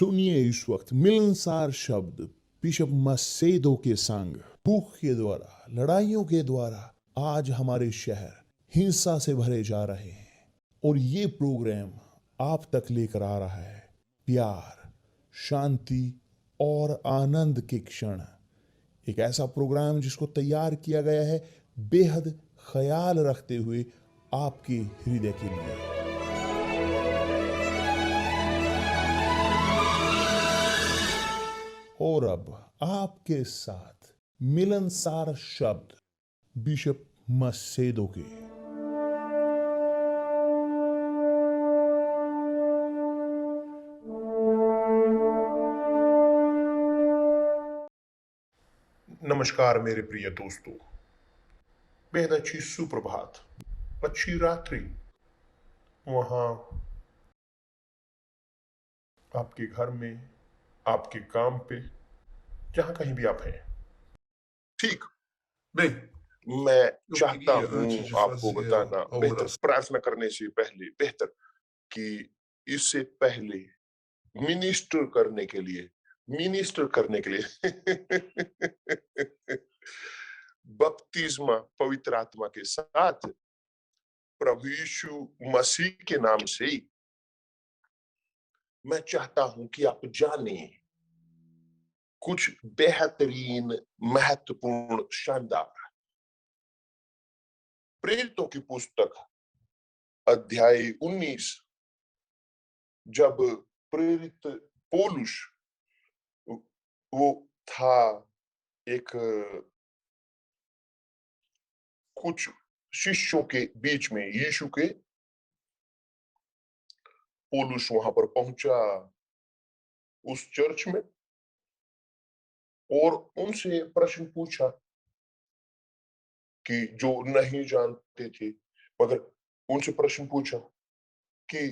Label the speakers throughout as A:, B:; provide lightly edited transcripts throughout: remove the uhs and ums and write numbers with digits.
A: सुनिए इस वक्त मिलनसार शब्द बिशप मसेदो के संग। भूख के द्वारा, लड़ाइयों के द्वारा आज हमारे शहर हिंसा से भरे जा रहे हैं, और ये प्रोग्राम आप तक लेकर आ रहा है प्यार, शांति और आनंद के क्षण। एक ऐसा प्रोग्राम जिसको तैयार किया गया है बेहद ख्याल रखते हुए आपके हृदय के लिए। और अब आपके साथ मिलनसार शब्द बिशप मसेदो के।
B: नमस्कार मेरे प्रिय दोस्तों, बेहद अच्छी सुप्रभात, अच्छी रात्रि वहां आपके घर में, आपके काम पे, जहां कहीं भी आप हैं। ठीक नहीं, मैं चाहता हूं आपको बताना बेहतर प्रार्थना करने से पहले बेहतर कि इससे पहले मिनिस्टर करने के लिए बपतिस्मा पवित्र आत्मा के साथ प्रभु यीशु मसीह के नाम से मैं चाहता हूं कि आप जाने कुछ बेहतरीन, महत्वपूर्ण, शानदार। प्रेरितों की पुस्तक अध्याय 19, जब प्रेरित पौलुस वो था एक कुछ शिष्यों के बीच में, यीशु के, पौलुस वहां पर पहुंचा उस चर्च में और उनसे प्रश्न पूछा कि जो नहीं जानते थे, मगर उनसे प्रश्न पूछा कि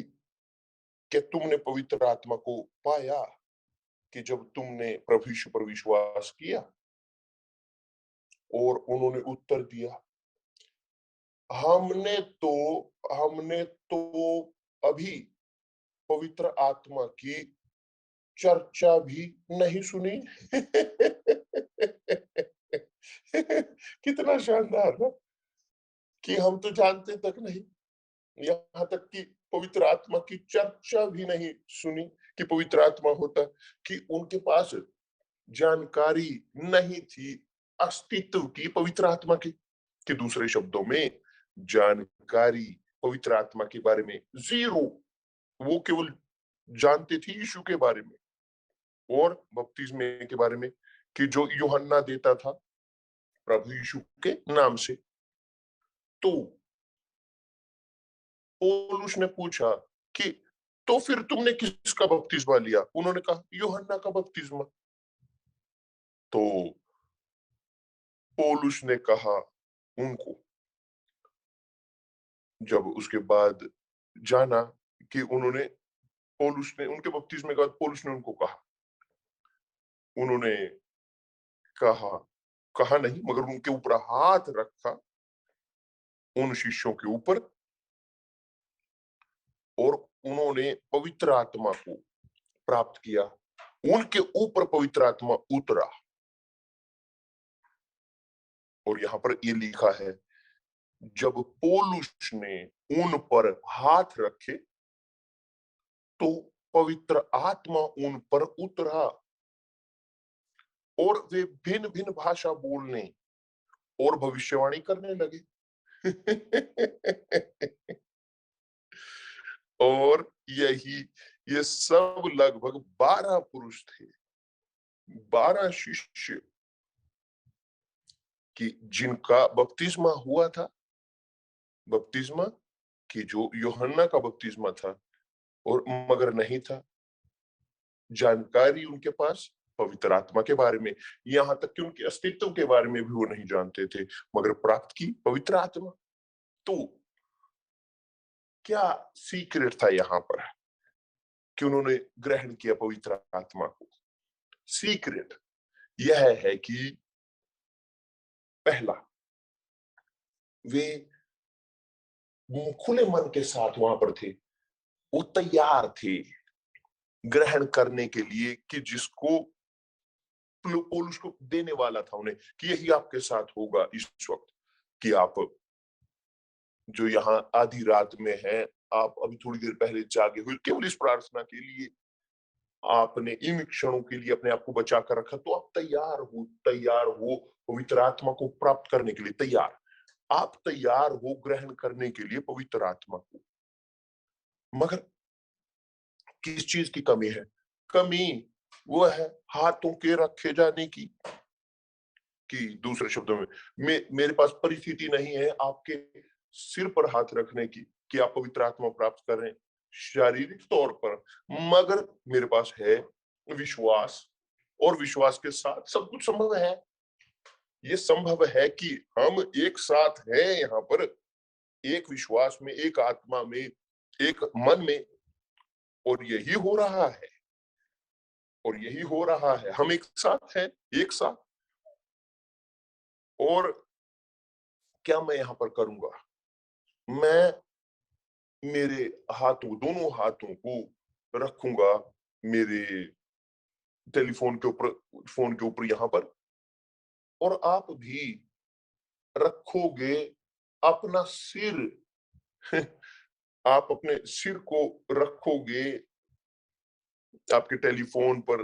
B: क्या तुमने पवित्र आत्मा को पाया कि जब तुमने प्रभु यीशु पर विश्वास किया? और उन्होंने उत्तर दिया, हमने तो अभी पवित्र आत्मा की चर्चा भी नहीं सुनी। कितना शानदार ना, कि हम तो जानते तक नहीं, यहाँ तक कि पवित्र आत्मा की चर्चा भी नहीं सुनी कि पवित्र आत्मा होता, कि उनके पास जानकारी नहीं थी अस्तित्व की पवित्र आत्मा की। कि दूसरे शब्दों में, जानकारी पवित्र आत्मा के बारे में जीरो। वो केवल जानते थे यीशु के बारे में और बपतिस्मे के बारे में कि जो यूहन्ना देता था प्रभु यीशु के नाम से। तो पौलुस ने पूछा कि तो फिर तुमने किसका बपतिस्मा लिया? उन्होंने कहा यूहन्ना का बपतिस्मा। तो पौलुस ने कहा उनको, जब उसके बाद जाना कि पौलुस ने उनके बपतिस्मे के बाद पौलुस ने उनको कहा, उन्होंने कहा नहीं, मगर उनके ऊपर हाथ रखा, उन शिष्यों के ऊपर, और उन्होंने पवित्र आत्मा को प्राप्त किया। उनके ऊपर पवित्र आत्मा उतरा। और यहां पर ये लिखा है, जब पौलुस ने उन पर हाथ रखे तो पवित्र आत्मा उन पर उतरा और वे भिन्न भिन्न भाषा बोलने और भविष्यवाणी करने लगे। और ये सब लगभग 12 पुरुष थे, 12 शिष्य, कि जिनका बपतिस्मा हुआ था, बपतिस्मा कि जो यूहन्ना का बपतिस्मा था, और मगर नहीं था जानकारी उनके पास पवित्र आत्मा के बारे में, यहां तक कि उनके अस्तित्व के बारे में भी वो नहीं जानते थे, मगर प्राप्त की पवित्र आत्मा। तो क्या सीक्रेट था यहां पर कि उन्होंने ग्रहण किया पवित्र आत्मा को? सीक्रेट यह है कि पहला, वे खुले मन के साथ वहां पर थे, वो तैयार थे ग्रहण करने के लिए कि जिसको पौलुस को देने वाला था उन्हें, कि यही आपके साथ होगा इस वक्त, कि आप जो यहाँ आधी रात में है, आप अभी थोड़ी देर पहले जागे हुए, केवल इस प्रार्थना के लिए आपने इन क्षणों के लिए अपने आप को बचा कर रखा, तो आप तैयार हो पवित्र आत्मा को प्राप्त करने के लिए। तैयार, आप तैयार हो ग्रहण करने के लिए पवित्र आत्मा को। मगर किस चीज की कमी है? कमी वो है हाथों के रखे जाने की। कि दूसरे शब्दों में, मेरे पास परिस्थिति नहीं है आपके सिर पर हाथ रखने की, कि आप पवित्र आत्मा प्राप्त करें शारीरिक तौर पर, मगर मेरे पास है विश्वास, और विश्वास के साथ सब कुछ संभव है। ये संभव है कि हम एक साथ हैं यहाँ पर, एक विश्वास में, एक आत्मा में, एक मन में, और यही हो रहा है, और यही हो रहा है। हम एक साथ हैं, एक साथ। और क्या मैं यहाँ पर करूंगा? मैं मेरे हाथों, दोनों हाथों को रखूंगा मेरे टेलीफोन के ऊपर, फोन के ऊपर यहाँ पर, और आप भी रखोगे अपना सिर आप अपने सिर को रखोगे आपके टेलीफोन पर,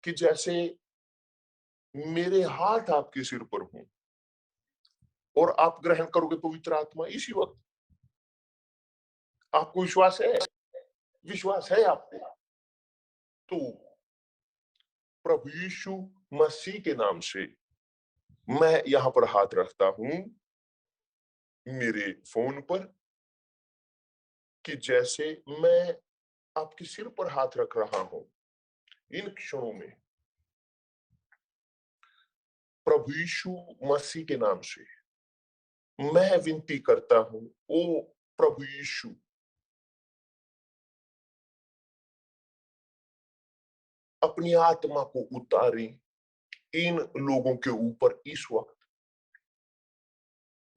B: कि जैसे मेरे हाथ आपके सिर पर हों, और आप ग्रहण करोगे पवित्र आत्मा इसी वक्त। आपको विश्वास है? विश्वास है आपको? तो प्रभु यीशु मसीह के नाम से मैं यहाँ पर हाथ रखता हूं मेरे फोन पर, कि जैसे मैं आपके सिर पर हाथ रख रहा हूं इन क्षणों में, प्रभु यीशु मसीह के नाम से मैं विनती करता हूं, ओ प्रभु यीशु, अपनी आत्मा को उतारी इन लोगों के ऊपर इस वक्त।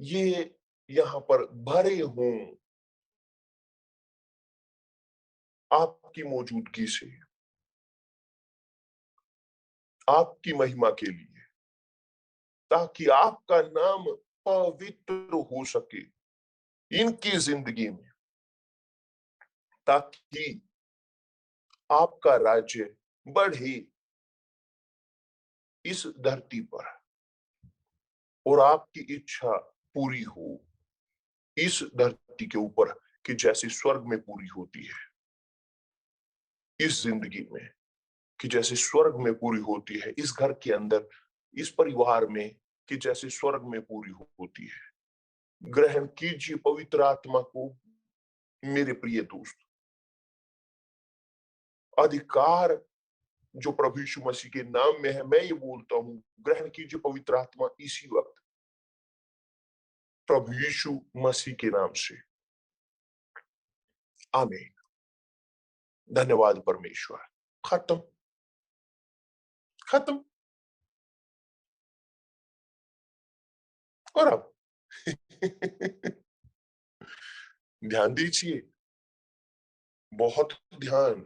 B: ये यहाँ पर भरे हों आपकी मौजूदगी से, आपकी महिमा के लिए, ताकि आपका नाम पवित्र हो सके इनकी जिंदगी में, ताकि आपका राज्य बढ़े इस धरती पर, और आपकी इच्छा पूरी हो इस धरती के ऊपर, कि जैसे स्वर्ग में पूरी होती है इस जिंदगी में, कि जैसे स्वर्ग में पूरी होती है इस घर के अंदर, इस परिवार में, कि जैसे स्वर्ग में पूरी होती है। ग्रहण कीजिए पवित्र आत्मा को मेरे प्रिय दोस्त। अधिकार जो प्रभु यीशु मसीह के नाम में है, मैं ये बोलता हूं, ग्रहण कीजिए पवित्र आत्मा इसी वक्त, प्रभु यीशु मसीह के नाम से। आमीन। धन्यवाद परमेश्वर। खत्म, खत्म। और अब ध्यान दीजिए, बहुत ध्यान।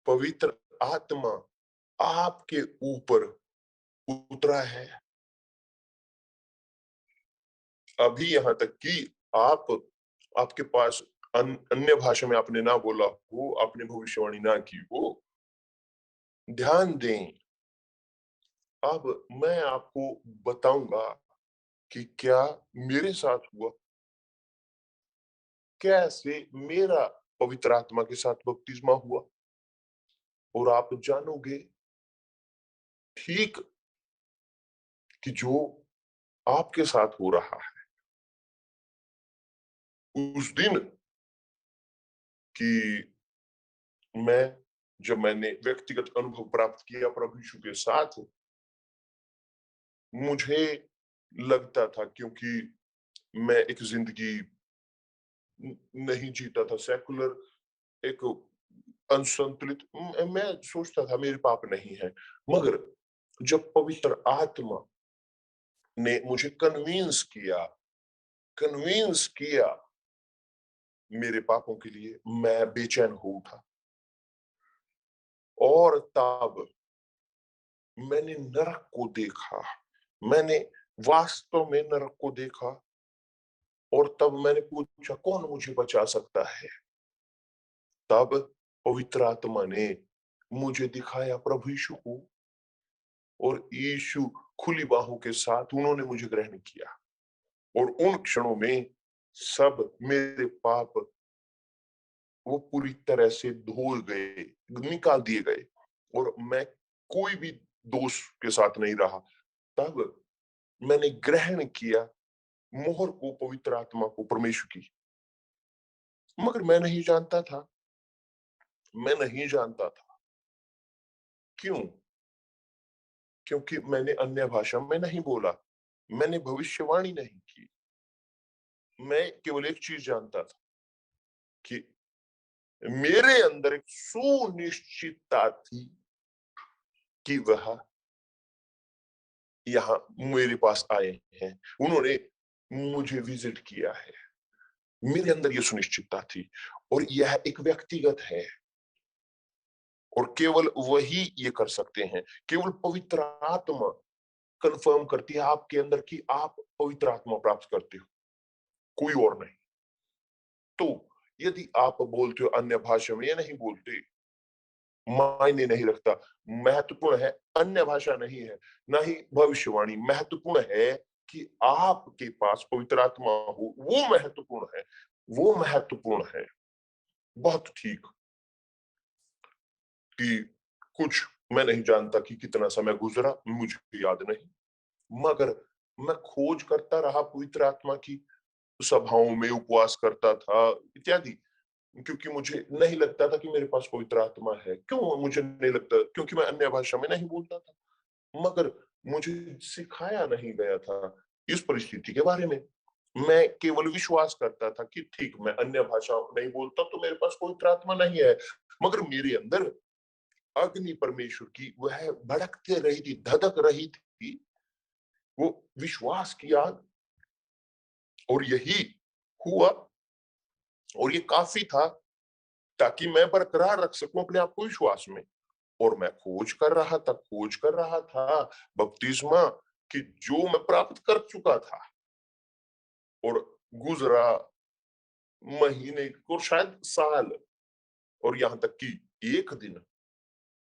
B: पवित्र आत्मा आपके ऊपर उतरा है, अभी यहां तक कि आपके पास अन्य भाषा में आपने ना बोला हो, आपने भविष्यवाणी ना की हो। ध्यान दें। अब मैं आपको बताऊंगा कि क्या मेरे साथ हुआ, कैसे मेरा पवित्र आत्मा के साथ बपतिस्मा हुआ, और आप जानोगे ठीक कि जो आपके साथ हो रहा है उस दिन, कि जब मैंने व्यक्तिगत अनुभव प्राप्त किया प्रभु यीशु के साथ, मुझे लगता था, क्योंकि मैं एक जिंदगी नहीं जीता था, सेकुलर, एक असंतुलित, मैं सोचता था मेरे पाप नहीं है। मगर जब पवित्र आत्मा ने मुझे कन्विंस किया मेरे पापों के लिए, मैं बेचैन हो उठा। और तब मैंने नरक को देखा, मैंने वास्तव में नरक को देखा, और तब मैंने पूछा कौन मुझे बचा सकता है। तब पवित्र आत्मा ने मुझे दिखाया प्रभु यीशु को, और यीशु खुली बाहों के साथ उन्होंने मुझे ग्रहण किया, और उन क्षणों में सब मेरे पाप वो पूरी तरह से धो गए, निकाल दिए गए, और मैं कोई भी दोष के साथ नहीं रहा। तब मैंने ग्रहण किया मोहर को, पवित्र आत्मा को, परमेश्वर की। मगर मैं नहीं जानता था। क्यों? क्योंकि मैंने अन्य भाषा में नहीं बोला, मैंने भविष्यवाणी नहीं की। मैं केवल एक चीज जानता था कि मेरे अंदर एक सुनिश्चितता थी कि वह यहाँ मेरे पास आए हैं, उन्होंने मुझे विजिट किया है। मेरे अंदर यह सुनिश्चितता थी, और यह एक व्यक्तिगत है, और केवल वही ये कर सकते हैं। केवल पवित्र आत्मा कंफर्म करती है आपके अंदर कि आप पवित्र आत्मा प्राप्त करते हो, कोई और नहीं। तो यदि आप बोलते हो अन्य भाषा में या नहीं बोलते, मायने नहीं रखता। महत्वपूर्ण है अन्य भाषा नहीं है, ना ही भविष्यवाणी। महत्वपूर्ण है कि आपके पास पवित्र आत्मा हो, वो महत्वपूर्ण है, वो महत्वपूर्ण है। बहुत ठीक कि कुछ मैं नहीं जानता कि कितना समय गुजरा, मुझे याद नहीं, मगर मैं खोज करता रहा पवित्र आत्मा की, सभाओं में उपवास करता था इत्यादि, क्योंकि मुझे नहीं लगता था कि मेरे पास पवित्र आत्मा है। क्यों मुझे नहीं लगता? क्योंकि मैं अन्य भाषा में नहीं बोलता था। मगर मुझे सिखाया नहीं गया था इस परिस्थिति के बारे में। मैं केवल विश्वास करता था कि ठीक, मैं अन्य भाषा नहीं बोलता तो मेरे पास पवित्र आत्मा नहीं है। मगर मेरे अंदर अग्नि परमेश्वर की वह भड़कते रही थी, धधक रही थी, वो विश्वास की आग। और यही हुआ, और ये काफी था ताकि मैं बरकरार रख सकूं अपने आप को विश्वास में। और मैं खोज कर रहा था बपतिस्मा कि जो मैं प्राप्त कर चुका था। और गुजरा महीने और शायद साल, और यहां तक कि एक दिन,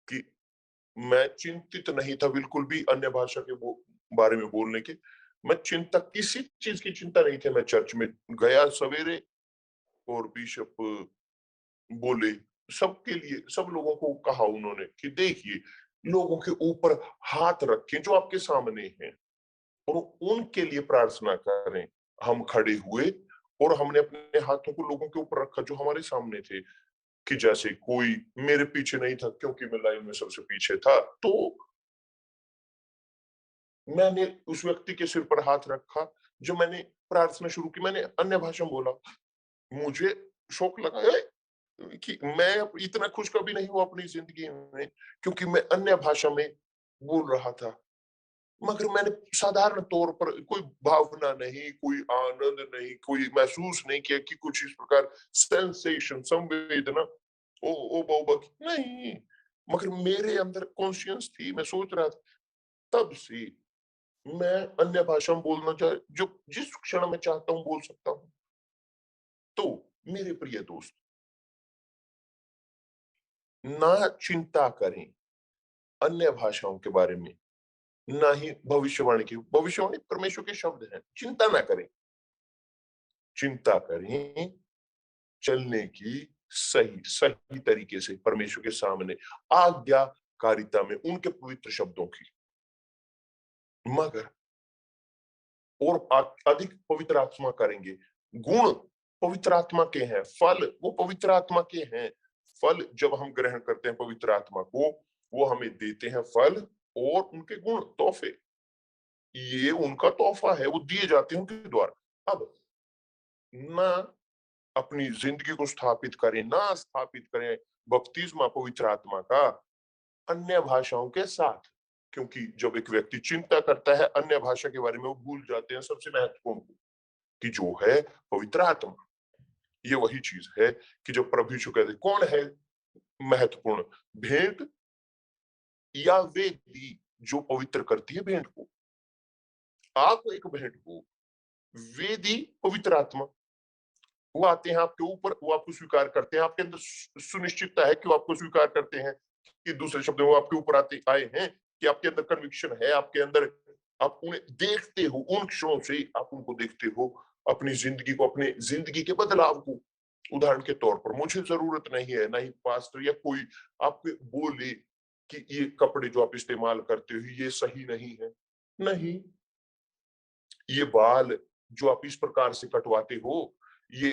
B: कि मैं चिंतित नहीं था बिल्कुल भी अन्य भाषा के बारे में बोलने के। मैं चिंता, किसी चीज की चिंता नहीं थी। मैं चर्च में गया सवेरे, और बिशप बोले, सबके लिए, सब लोगों को कहा उन्होंने कि देखिए, लोगों के ऊपर हाथ रखें जो आपके सामने हैं, और उनके लिए प्रार्थना करें। हम खड़े हुए, और हमने अपने हाथों को लोगों के ऊपर रखा जो हमारे सामने थे, कि जैसे कोई मेरे पीछे नहीं था, क्योंकि मैं लाइन में सबसे पीछे था। तो मैंने उस व्यक्ति के सिर पर हाथ रखा, जो मैंने प्रार्थना शुरू की, मैंने अन्य भाषा में बोला। मुझे शौक लगा कि मैं इतना खुश कभी नहीं हुआ अपनी जिंदगी में, क्योंकि मैं अन्य भाषा में बोल रहा था। मगर मैंने साधारण तौर पर कोई भावना नहीं, कोई आनंद नहीं, कोई महसूस नहीं किया कि कुछ इस प्रकार सेंसेशन, संवेदना, ओ ओ बाबा नहीं। मगर मेरे अंदर कॉन्शियस थी, मैं सोच रहा था तब से मैं अन्य भाषा में बोलना चाहे, जो जिस क्षण मैं चाहता हूं बोल सकता हूं। तो मेरे प्रिय दोस्त, ना चिंता करें अन्य भाषाओं के बारे में, ना ही भविष्यवाणी की। भविष्यवाणी परमेश्वर के शब्द हैं, चिंता ना करें। चिंता करें चलने की सही सही तरीके से परमेश्वर के सामने, आज्ञाकारिता में, उनके पवित्र शब्दों की। मगर और अधिक पवित्र आत्मा करेंगे। गुण पवित्र आत्मा के हैं, फल वो पवित्र आत्मा के हैं। फल जब हम ग्रहण करते हैं पवित्र आत्मा को, वो हमें देते हैं फल और उनके गुण, तोहफे। ये उनका तोहफा है, वो दिए जाते हैं उनके द्वारा। अब ना अपनी जिंदगी को स्थापित करें, ना स्थापित करें बपतिस्मा पवित्र आत्मा का अन्य भाषाओं के साथ, क्योंकि जब एक व्यक्ति चिंता करता है अन्य भाषा के बारे में, वो भूल जाते हैं सबसे महत्वपूर्ण को, कि जो है पवित्र आत्मा। ये वही चीज है कि जब प्रभु यीशु कहते कौन है महत्वपूर्ण, भेंट या वेदी जो पवित्र करती है भेंट को। आप एक भेंट को, वेदी पवित्र आत्मा, वो आते हैं आपके ऊपर, वो आपको स्वीकार करते हैं, आपके अंदर सुनिश्चितता है कि वो आपको स्वीकार करते हैं, कि दूसरे शब्दों में वो आपके ऊपर आते आए हैं, कि आपके अंदर कन्विक्शन है, आपके अंदर, आप उन्हें देखते हो, उन क्षणों से आप उनको देखते हो, अपनी जिंदगी को, अपने जिंदगी के बदलाव को। उदाहरण के तौर पर मुझे जरूरत नहीं है, ना ही पास्टर या कोई आपको बोले कि ये कपड़े जो आप इस्तेमाल करते हो ये सही नहीं है। नहीं, ये बाल जो आप इस प्रकार से कटवाते हो, ये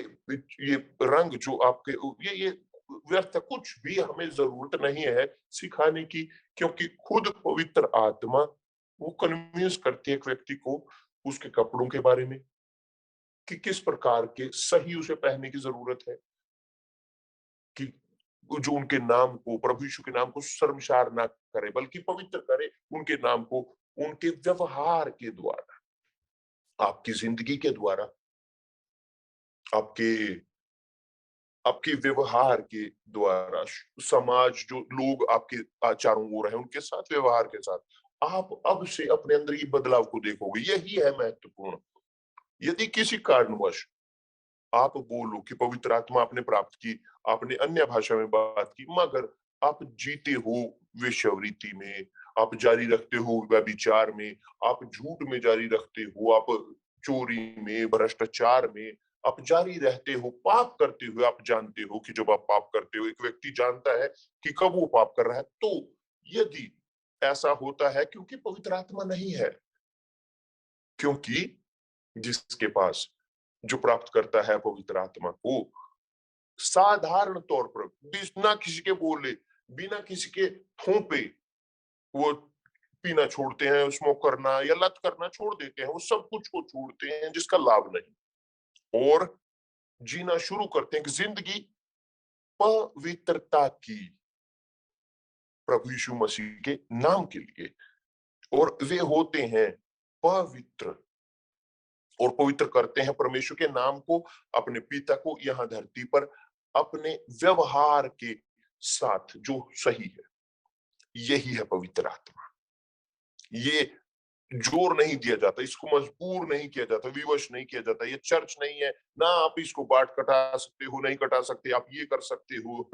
B: ये रंग जो आपके, ये व्यर्थ है, कुछ भी हमें जरूरत नहीं है सिखाने की, क्योंकि खुद पवित्र आत्मा वो कन्विंस करती है एक व्यक्ति को उसके कपड़ों के बारे में, कि किस प्रकार के सही उसे पहनने की जरूरत है, कि जो उनके नाम को, प्रभु यीशु के नाम को शर्मसार ना करे, बल्कि पवित्र करे, उनके नाम को उनके व्यवहार के द्वारा, आपकी जिंदगी के द्वारा, आपके आपके व्यवहार के द्वारा, समाज जो लोग आपके चारों ओर है उनके साथ, व्यवहार के साथ आप अब से अपने अंदर ये बदलाव को देखोगे। यही है महत्वपूर्ण। यदि किसी कारणवश आप बोलो कि पवित्र आत्मा आपने प्राप्त की, आपने अन्य भाषा में बात की, मगर आप जीते हो वेश्यावृत्ति में, आप जारी रखते हो व्यभिचार में, आप झूठ में जारी रखते हो, आप चोरी में, भ्रष्टाचार में आप जारी रहते हो, पाप करते हुए, आप जानते हो कि जब आप पाप करते हो, एक व्यक्ति जानता है कि कब वो पाप कर रहा है। तो यदि ऐसा होता है, क्योंकि पवित्र आत्मा नहीं है, क्योंकि जिसके पास, जो प्राप्त करता है पवित्र आत्मा को, साधारण तौर पर बिना किसी के बोले, बिना किसी के थोपे, वो पीना छोड़ते हैं, स्मोक करना या लत करना छोड़ देते हैं, वो सब कुछ को छोड़ते हैं जिसका लाभ नहीं, और जीना शुरू करते हैं कि जिंदगी पवित्रता की, प्रभु यीशु मसीह के नाम के लिए, और वे होते हैं पवित्र, और पवित्र करते हैं परमेश्वर के नाम को, अपने पिता को यहाँ धरती पर अपने व्यवहार के साथ जो सही है। यही है पवित्र आत्मा। ये जोर नहीं दिया जाता, इसको मजबूर नहीं किया जाता, विवश नहीं किया जाता। ये चर्च नहीं है, ना आप इसको बाट कटा सकते हो, नहीं कटा सकते, आप ये कर सकते हो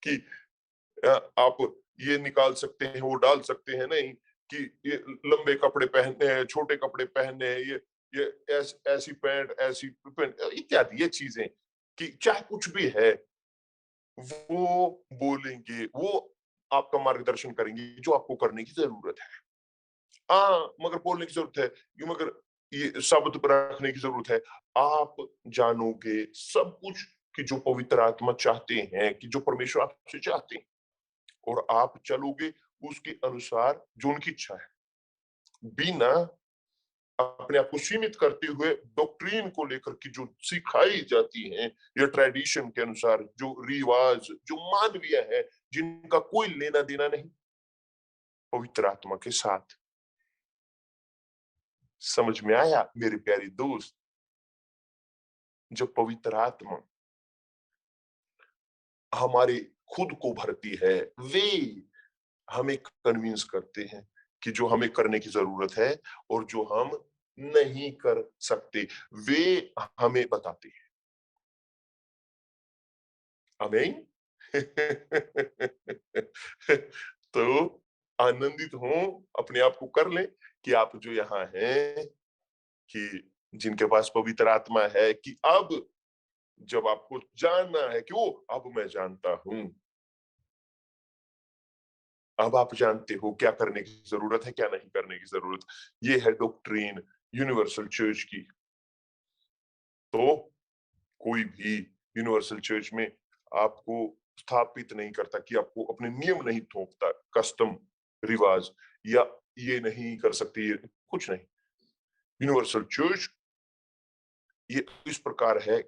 B: कि आप ये निकाल सकते हैं, वो डाल सकते हैं, नहीं, कि ये लंबे कपड़े पहनने हैं, छोटे कपड़े पहनने हैं, ये ऐसी पैंट, ऐसी पैंट इत्यादि, ये चीजें, कि चाहे कुछ भी है, वो बोलेंगे, वो आपका मार्गदर्शन करेंगे जो आपको करने की जरूरत है। हाँ, मगर बोलने की जरूरत है, ये मगर ये शब्द पर रखने की जरूरत है। आप जानोगे सब कुछ, कि जो पवित्र आत्मा चाहते हैं, कि जो परमेश्वर आपसे चाहते हैं, और आप चलोगे उसके अनुसार जो उनकी इच्छा है, बिना अपने आप को सीमित करते हुए डॉक्ट्रीन को लेकर की जो सिखाई जाती हैं, या ट्रेडिशन के अनुसार जो रिवाज, जो मानवीय है, जिनका कोई लेना देना नहीं पवित्र आत्मा के साथ। समझ में आया मेरे प्यारे दोस्त? जब पवित्र आत्मा हमारे खुद को भरती है, वे हमें कन्विंस करते हैं कि जो हमें करने की जरूरत है और जो हम नहीं कर सकते, वे हमें बताते हैं। आमीन। तो आनंदित हो, अपने आप को कर ले कि आप जो यहाँ हैं, कि जिनके पास पवित्र आत्मा है, कि अब जब आपको जानना है कि वो, अब मैं जानता हूं, अब आप जानते हो क्या करने की जरूरत है, क्या नहीं करने की जरूरत। ये है डॉक्ट्रीन यूनिवर्सल चर्च की। तो कोई भी यूनिवर्सल चर्च में आपको स्थापित नहीं करता, कि आपको अपने नियम नहीं थोपता, कस्टम, रिवाज, या ये नहीं कर सकते, ये कुछ नहीं। यूनिवर्सल चर्च ये इस प्रकार है,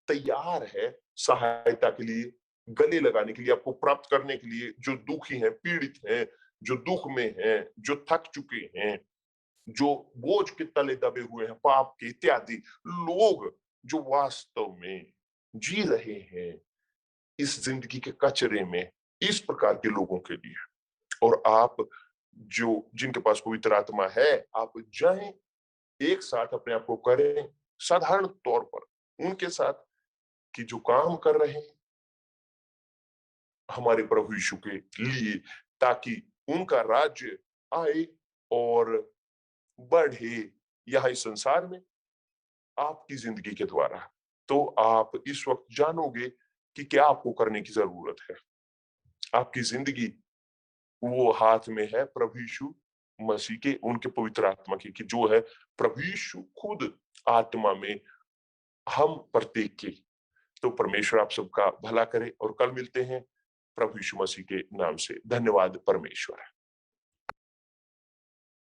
B: तैयार है सहायता के लिए, गले लगाने के लिए, आपको प्राप्त करने के लिए, जो दुखी हैं, पीड़ित हैं, जो दुख में हैं, जो थक चुके हैं, जो बोझ के तले दबे हुए हैं, पाप के इत्यादि लोग, जो वास्तव में जी रहे हैं इस जिंदगी के कचरे में इस प्रकार के लोगों के लिए। और आप जो जिनके पास पवित्र आत्मा है, आप जाएं, एक साथ अपने आप को करें साधारण तौर पर उनके साथ कि जो काम कर रहे हैं हमारे प्रभु यीशु के लिए, ताकि उनका राज्य आए और बढ़े यहाँ इस संसार में आपकी जिंदगी के द्वारा। तो आप इस वक्त जानोगे कि क्या आपको करने की जरूरत है। आपकी जिंदगी वो हाथ में है प्रभु यीशु मसीह के, उनके पवित्र आत्मा की, कि जो है प्रभु यीशु खुद आत्मा में हम प्रत्येक की। तो परमेश्वर आप सबका भला करे और कल मिलते हैं प्रभु यीशु मसीह के नाम से। धन्यवाद परमेश्वर।